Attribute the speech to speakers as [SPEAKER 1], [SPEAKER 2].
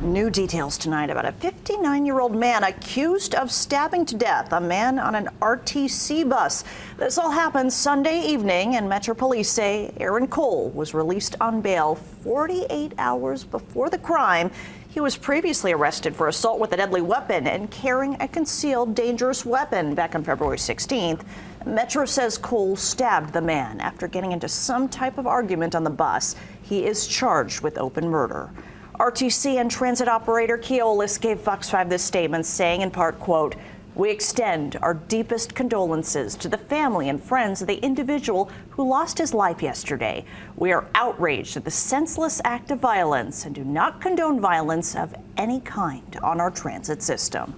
[SPEAKER 1] New details tonight about a 59-year-old man accused of stabbing to death a man on an RTC bus. This all happened Sunday evening, and Metro Police say Aaron Cole was released on bail 48 hours before the crime. He was previously arrested for assault with a deadly weapon and carrying a concealed dangerous weapon back on February 16th. Metro says Cole stabbed the man after getting into some type of argument on the bus. He is charged with open murder. RTC and transit operator Keolis gave Fox 5 this statement, saying in part, quote, "We extend our deepest condolences to the family and friends of the individual who lost his life yesterday. We are outraged at the senseless act of violence and do not condone violence of any kind on our transit system."